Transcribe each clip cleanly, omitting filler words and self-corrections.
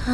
न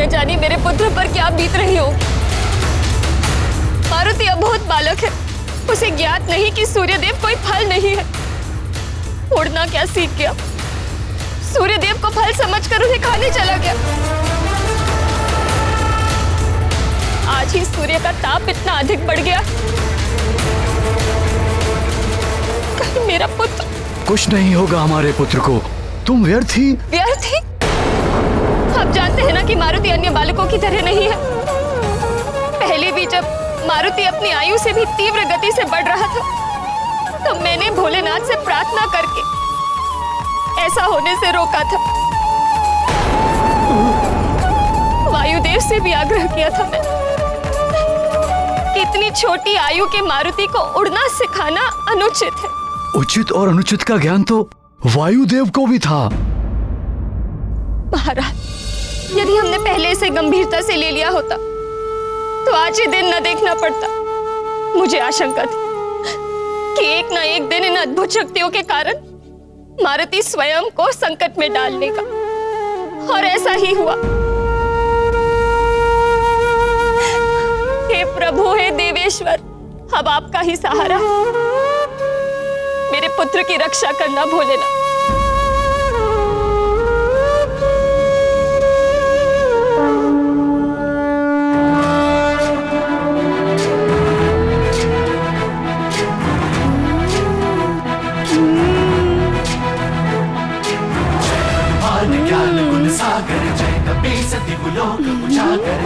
जाने मेरे पुत्र पर क्या बीत रही हो। मारुति अब बहुत बालक है, उसे ज्ञात नहीं कि सूर्यदेव कोई फल नहीं है। उड़ना क्या सीख गया, सूर्यदेव को फल समझकर उन्हें खाने चला गया। आज ही सूर्य का ताप इतना अधिक बढ़ गया, कहीं मेरा पुत्र। कुछ नहीं होगा हमारे पुत्र को, तुम व्यर्थ ही। व्यर्थ ही? आप जानते हैं ना कि मारुति अन्य बालकों की तरह नहीं है। पहले भी जब मारुति अपनी आयु से भी तीव्र गति से बढ़ रहा था, तो मैंने भोलेनाथ से प्रार्थना करके ऐसा होने से रोका था। वायुदेव से भी आग्रह किया था मैं कि इतनी छोटी आयु के मारुति को उड़ना सिखाना अनुचित है। उचित और अनुचित का ज्ञान तो वायुदेव को भी था। महाराज, यदि हमने पहले से गंभीरता से ले लिया होता तो आज ही दिन न देखना पड़ता। मुझे आशंका थी कि एक न एक दिन इन अद्भुत शक्तियों के कारण मारुति स्वयं को संकट में डाल लेगा, और ऐसा ही हुआ। हे प्रभु, हे देवेश्वर, अब आपका ही सहारा है। मेरे पुत्र की रक्षा करना भोलेनाथ।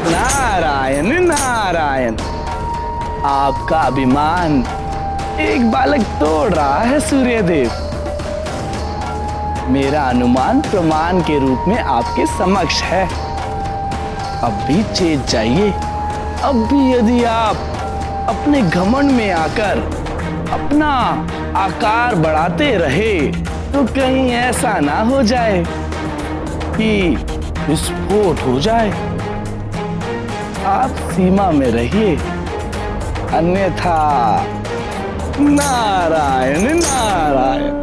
नारायण नारायण, आपका अभिमान एक बालक तोड़ रहा है सूर्यदेव। मेरा अनुमान प्रमाण के रूप में आपके समक्ष है। अब भी चेत जाइए। अब भी यदि आप अपने घमंड में आकर अपना आकार बढ़ाते रहे तो कहीं ऐसा ना हो जाए कि विस्फोट हो जाए। आप सीमा में रहिए, अन्यथा नारायण नारायण।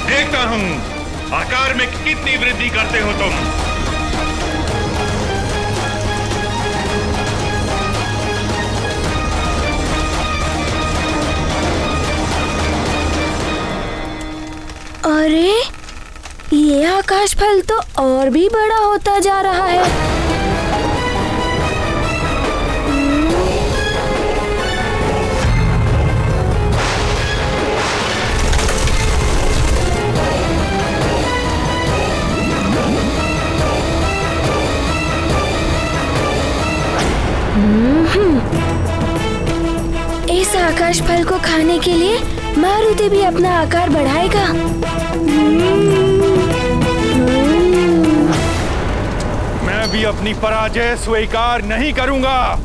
देखता हूं आकार में कितनी वृद्धि करते हो तुम। अरे, ये आकाश फल तो और भी बड़ा होता जा रहा है। इस आकाश फल को खाने के लिए मारुति भी अपना आकार बढ़ाएगा। मैं भी अपनी पराजय स्वीकार नहीं करूंगा।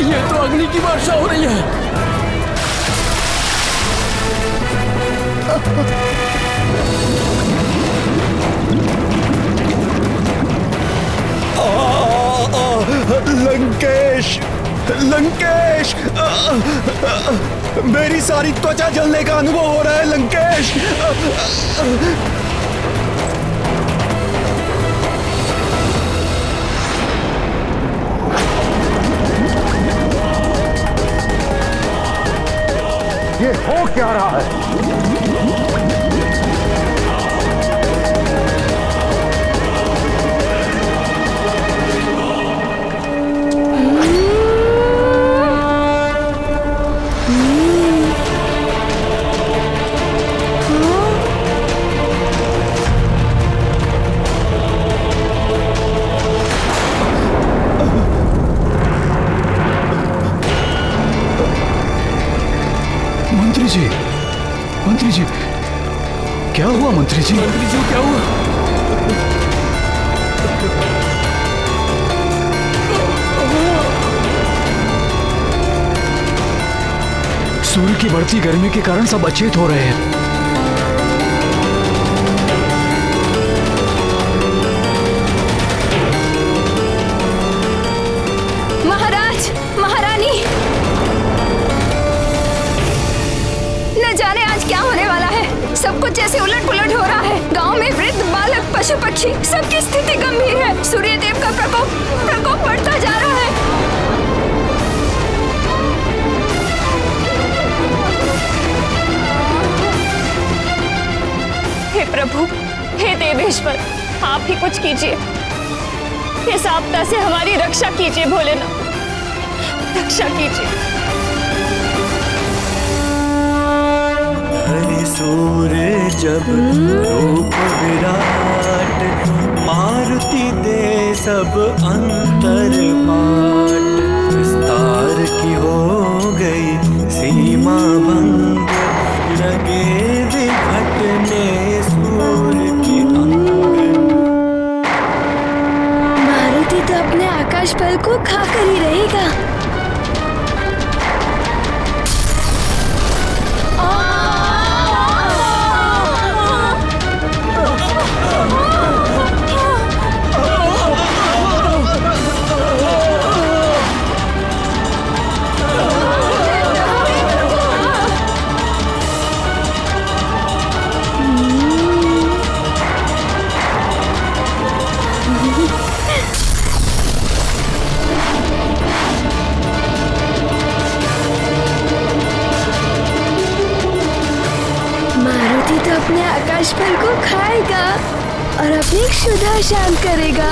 ये तो अग्नि की वर्षा हो रही है। लंकेश, लंकेश, मेरी सारी त्वचा जलने का अनुभव हो रहा है लंकेश। ये हो क्या रहा है? मंत्री जी, क्या हुआ मंत्री जी? मंत्री जी क्या हुआ? सूर्य की बढ़ती गर्मी के कारण सब अचेत हो रहे हैं। महाराज, महारानी, न जाने आज क्या होने वाला है। सब कुछ जैसे उलट पुलट हो रहा है। गांव में वृद्ध, बालक, पशु पक्षी सबकी स्थिति गंभीर है। सूर्य देव का प्रकोप बढ़ता जा रहा है। हे प्रभु, हे देवेश्वर, आप ही कुछ कीजिए। इस आपदा से हमारी रक्षा कीजिए भोलेनाथ, रक्षा कीजिए। सूर्य जब रूप विराट, मारुति दे सब अंतर पाट। विस्तार की हो गई सीमा भंग, लगे विघटने सूर्य के अंग। मारुति तो अपने आकाश बल को खाकर ही रहेगा। मारुति तो अपने आकाश फल को खाएगा और अपनी क्षुधा शांत करेगा।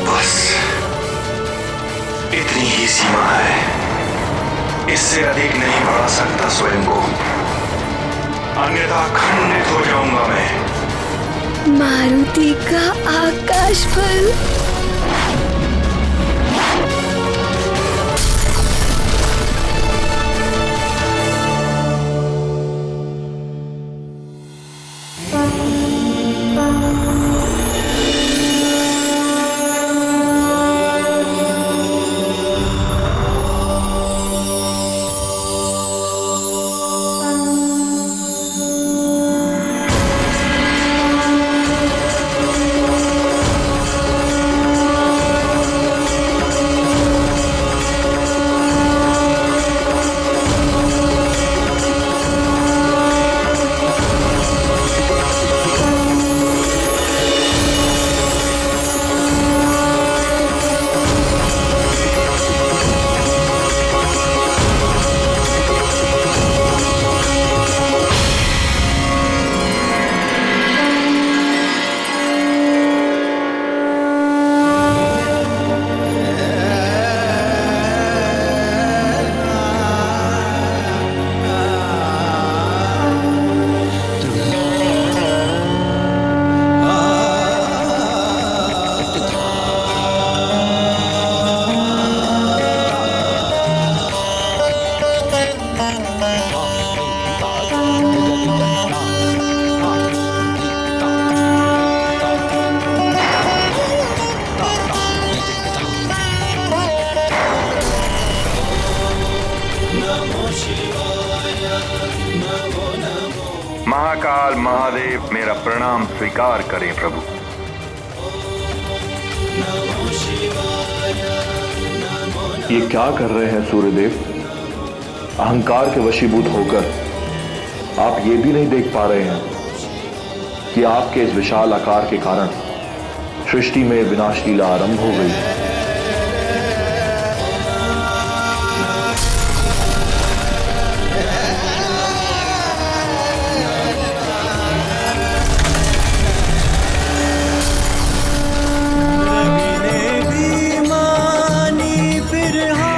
बस इतनी ही सीमा है, इससे अधिक नहीं बढ़ा सकता स्वयं को, अन्यथा खंडित हो जाऊंगा मैं। मारुति का आकाश फल। महाकाल महादेव मेरा प्रणाम स्वीकार करें प्रभु। ये क्या कर रहे हैं सूर्यदेव? अहंकार के वशीभूत होकर आप ये भी नहीं देख पा रहे हैं कि आपके इस विशाल आकार के कारण सृष्टि में विनाश लीला आरंभ हो गई है।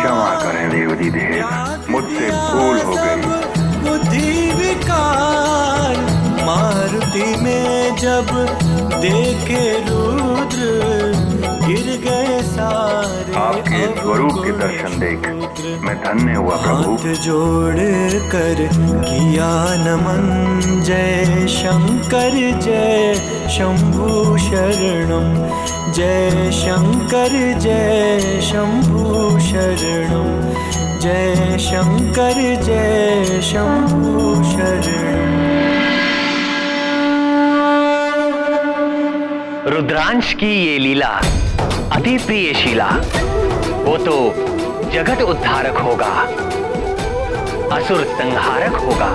क्षमा करें देवती देव, मुझसे भूल हो गई। बुद्धि विकार मारुति में जब देखे रुद्र गिर गए सारे। आपके स्वरूप के दर्शन देख मैं धन्य हुआ प्रभु। हाथ जोड़ कर किया नमन, जय शंकर जय शंभु शरणम, जय शंकर जय शंभु शरणम, जय शंकर जय शंभु शरणम। रुद्रांश की ये लीला अति प्रिय शीला, वो तो जगत उद्धारक होगा, असुर संहारक होगा।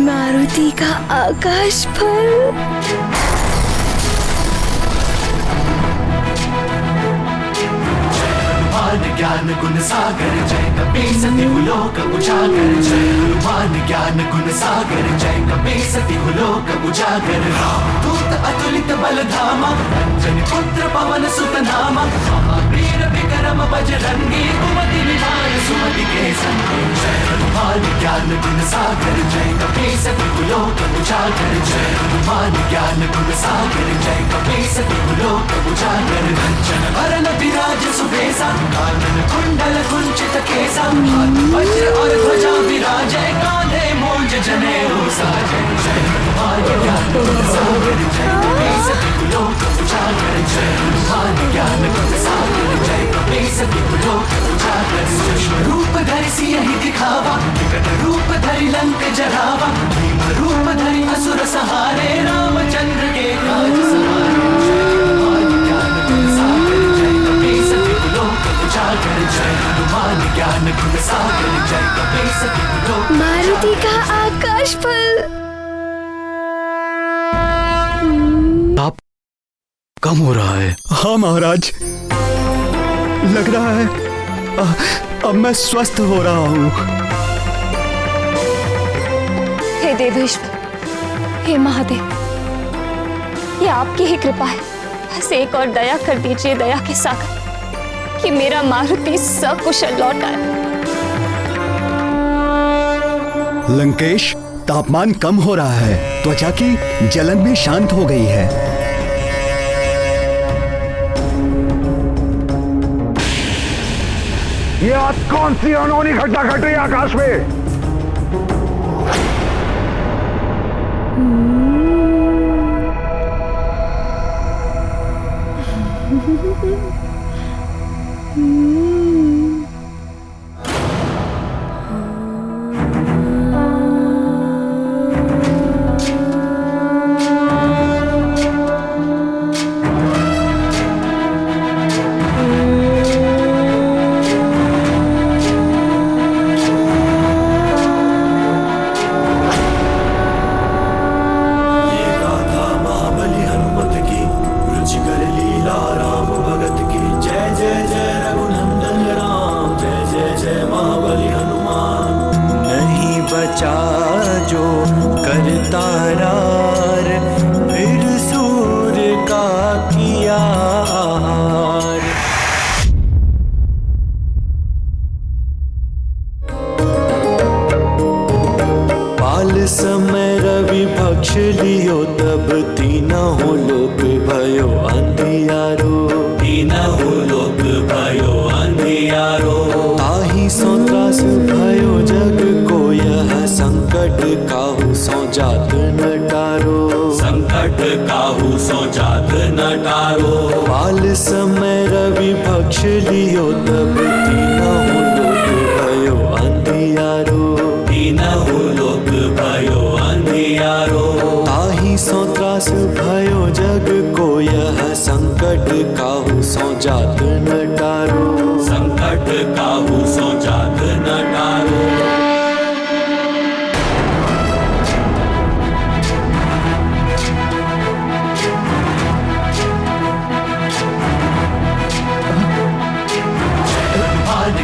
मारुति का आकाश फल। ज्ञान गुण सागर जय कपीसति लोक उजागर, जय हनुमान ज्ञान गुण सागर जय कपीसति लोक उजागर। दूत अतुलित बल धामा, अंजनी पुत्र पवन सुत नामा, महावीर विक्रम बजरंगी, कुमति निवार सुमति के संगी। जय हनुमान ज्ञान गुण सागर जय कपीसति लोक उजागर, जय हनुमान ज्ञान गुण सागर जय कपीसति लोक उजागर। कंचन वरन विराज सुबेसा, कुंडल कुंचित केसा, वज्र और ध्वजा विराजे, कांधे मूंज जनेऊ साजे। जय हनुमान ज्ञान गुण सागर जय कपीसति लोक उजागर, जय हनुमान ज्ञान गुण सागर जय कपीसति लोक उजागर। सूक्ष्म रूप धरि सियहि दिखावा, विकट रूप धरि लंक जरावा, भीम रूप धरि असुर सहारे, रामचंद्र के काज सवारे। जय हनुमान ज्ञान गुण सागर जय कपीसति लोक। मारुति का आकाश फल। आप कम हो रहा है। हाँ महाराज, लग रहा है अब मैं स्वस्थ हो रहा हूँ। हे देवेश्वर, हे महादेव, ये आपकी ही कृपा है। बस एक और दया कर दीजिए दया के सागर, कि मेरा मारुति सकुशल लौट आए। लंकेश, तापमान कम हो रहा है, त्वचा की जलन भी शांत हो गई है। ये आज कौन सी अनहोनी घटना घट रही है आकाश में? जो करता रार, फिर सूर्य का किया आहार। पाल समय रवि भक्ष लियो, तब तीनों लोक भयो अंधियारो, तीनों लोक भयो अंधियारो। ताहि सो त्रास भयो जग को, यह संकट काहू सो जात न टारो, संकट काहू काहू सो जात न टारो। बाल समय रवि भक्ष लियो तब तीनहु लोक भयो अंधियारो। तीनहु लोक भयो अंधियारो। ताहि सो त्रास भयो जग को यह संकट काहू सो जात न टारो। संकट काहू सो जात न टारो।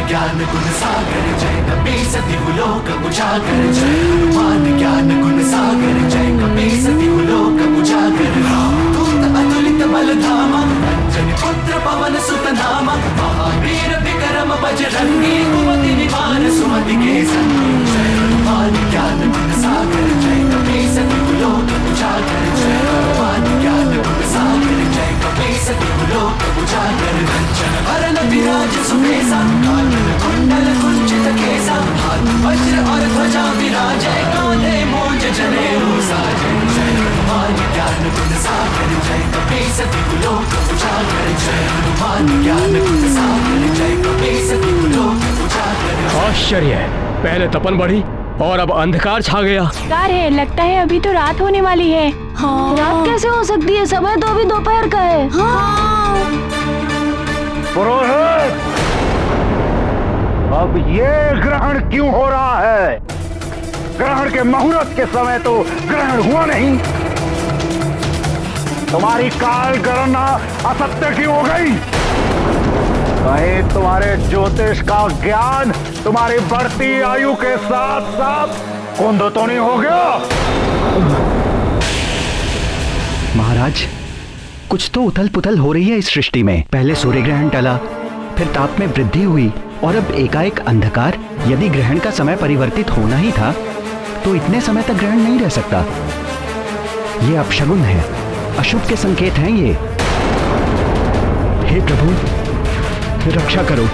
ज्ञान गुण सागर जय कपीस तिहु लोक उजागर। जय हनुमान ज्ञान गुण सागर जय कपीस तिहु लोक उजागर। रामदूत अतुलित बल धामा अंजनी पुत्र पवन सुत नामा। महावीर विक्रम बजरंगी कुमति निवार सुमति के संगी। जय हनुमान ज्ञान गुण सागर जय कपीस तिहु लोक उजागर। जय हनुमान ज्ञान गुण सागर जय कपीस तिहु लोक उजागर। कंचन वरण विराज सुबेसा कुंडल कुंचित केसा। हाथ वज्र और ध्वजा विराजे कांधे मूंज जनेऊ साजे। जय हनुमान ज्ञान गुण सागर जय कपीस तिहु लोक उजागर। जय हनुमान ज्ञान गुण सागर जय कपीस तिहु लोक उजागर। आश्चर्य, पहले तपन बढ़ी और अब अंधकार छा गया। कार है, लगता है अभी तो रात होने वाली है। हाँ। रात कैसे हो सकती है, समय तो अभी दोपहर का है। हाँ। पुरोहित, अब ये ग्रहण क्यों हो रहा है? ग्रहण के मुहूर्त के समय तो ग्रहण हुआ नहीं। तुम्हारी काल गणना असत्य क्यों हो गई? कहीं तुम्हारे ज्योतिष का ज्ञान तुम्हारी बढ़ती आयु के साथ साथ कुंद तो नहीं हो गया? महाराज, कुछ तो उथल पुथल हो रही है इस सृष्टि में। पहले सूर्य ग्रहण टला, फिर ताप में वृद्धि हुई और अब एकाएक अंधकार। यदि ग्रहण का समय परिवर्तित होना ही था तो इतने समय तक ग्रहण नहीं रह सकता। ये अपशगुन है, अशुभ के संकेत हैं ये। हे प्रभु, रक्षा करो।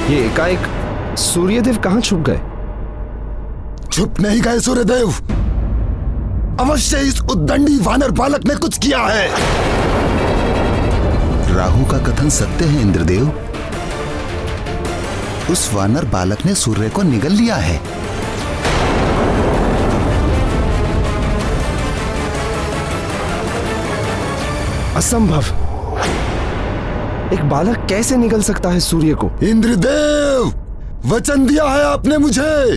ये एकाएक सूर्यदेव कहां छुप गए? छुप नहीं गए सूर्यदेव, अवश्य इस उद्दंडी वानर बालक ने कुछ किया है। राहु का कथन सत्य है इंद्रदेव। उस वानर बालक ने सूर्य को निगल लिया है। असंभव, एक बालक कैसे निगल सकता है सूर्य को? इंद्रदेव, वचन दिया है आपने मुझे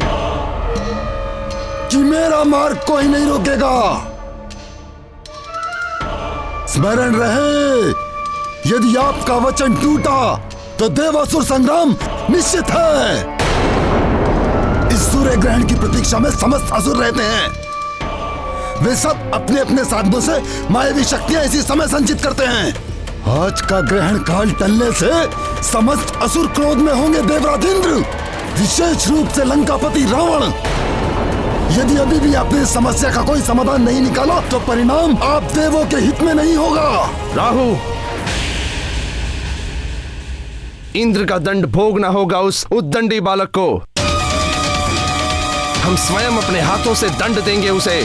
कि मेरा मार्ग कोई नहीं रोकेगा। स्मरण रहे, यदि आपका वचन टूटा तो देवासुर संग्राम निश्चित है। इस सूर्य ग्रहण की प्रतीक्षा में समस्त असुर रहते हैं। वे सब अपने अपने साधनों से मायावी शक्तियां इसी समय संचित करते हैं। आज का ग्रहण काल टलने से समस्त असुर क्रोध में होंगे। देवराज इंद्र, विशेष रूप से लंकापति रावण, यदि अभी भी आपने इस समस्या का कोई समाधान नहीं निकाला तो परिणाम आप देवों के हित में नहीं होगा। राहु, इंद्र का दंड भोगना होगा उस उद्दंडी बालक को। हम स्वयं अपने हाथों से दंड देंगे उसे।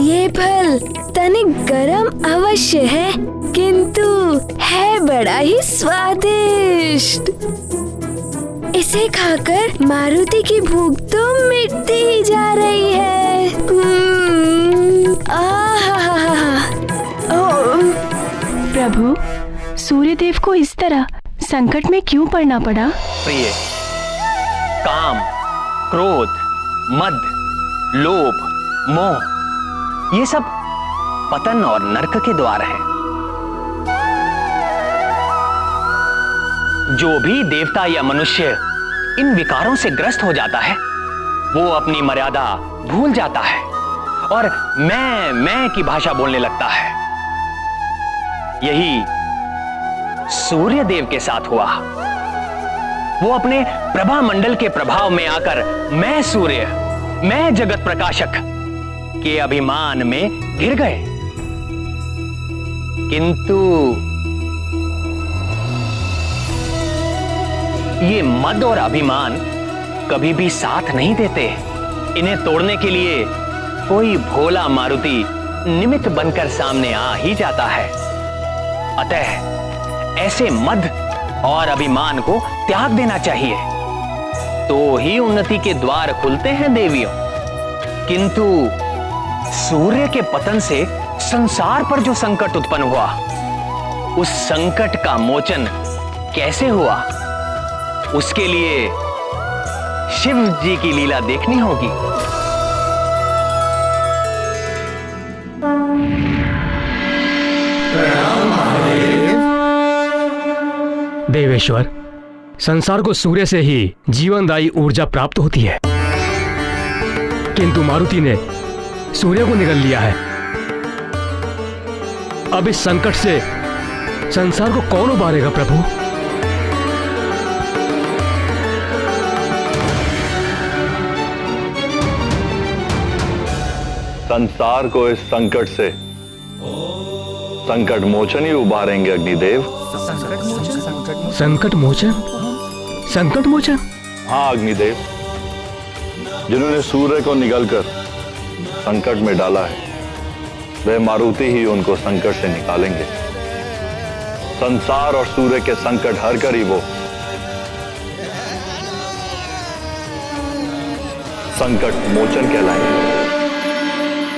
ये फल तनिक गरम अवश्य है, किंतु है बड़ा ही स्वादिष्ट। इसे खाकर मारुति की भूख तो मिटती ही जा रही है। आहा, प्रभु, सूर्यदेव को इस तरह संकट में क्यों पड़ना पड़ा? प्रिय, काम, क्रोध, मद, लोभ, मोह, ये सब पतन और नरक के द्वार हैं। जो भी देवता या मनुष्य इन विकारों से ग्रस्त हो जाता है, वो अपनी मर्यादा भूल जाता है और मैं की भाषा बोलने लगता है। यही सूर्य देव के साथ हुआ। वो अपने प्रभा मंडल के प्रभाव में आकर मैं सूर्य, मैं जगत प्रकाशक के अभिमान में गिर गए। किंतु ये मद और अभिमान कभी भी साथ नहीं देते। इन्हें तोड़ने के लिए कोई भोला मारुति निमित्त बनकर सामने आ ही जाता है। अतः ऐसे मद और अभिमान को त्याग देना चाहिए, तो ही उन्नति के द्वार खुलते हैं देवियों। किंतु सूर्य के पतन से संसार पर जो संकट उत्पन्न हुआ, उस संकट का मोचन कैसे हुआ, उसके लिए शिव जी की लीला देखनी होगी। देवेश्वर, संसार को सूर्य से ही जीवनदायी ऊर्जा प्राप्त होती है, किंतु मारुति ने सूर्य को निगल लिया है। अब इस संकट से संसार को कौन उबारेगा प्रभु? संसार को इस संकट से संकट मोचन ही उबारेंगे अग्निदेव। संकट मोचन? संकट मोचन? हाँ अग्निदेव, जिन्होंने सूर्य को निगलकर संकट में डाला है, वह मारुति ही उनको संकट से निकालेंगे। संसार और सूर्य के संकट हर कर ही वो संकट मोचन कहलाएंगे।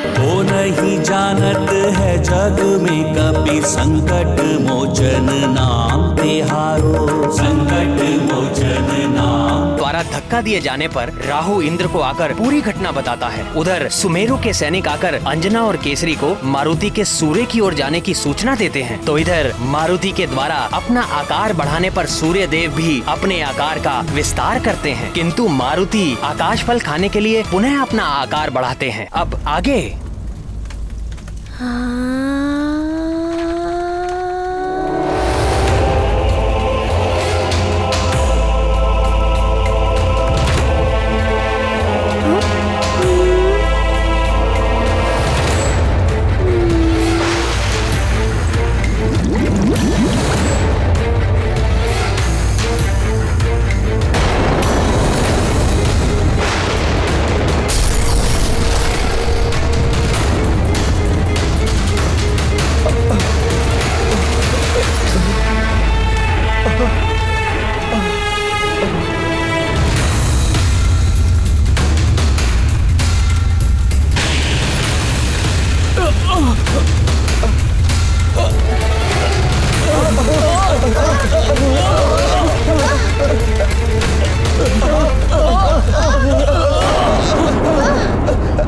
वो नहीं जानत है जग में कभी संकट मोचन नाम तिहारो, संकट मोचन नाम। द्वारा धक्का दिए जाने पर राहु इंद्र को आकर पूरी घटना बताता है। उधर सुमेरु के सैनिक आकर अंजना और केसरी को मारुति के सूर्य की ओर जाने की सूचना देते हैं। तो इधर मारुति के द्वारा अपना आकार बढ़ाने पर सूर्य देव भी अपने आकार का विस्तार करते हैं, किंतु मारुति आकाश फल खाने के लिए पुनः अपना आकार बढ़ाते हैं। अब आगे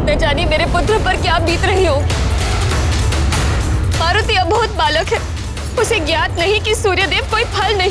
न जाने मेरे पुत्र पर क्या बीत रही हो। मारुति अब बहुत बालक है, उसे ज्ञात नहीं कि सूर्यदेव कोई फल नहीं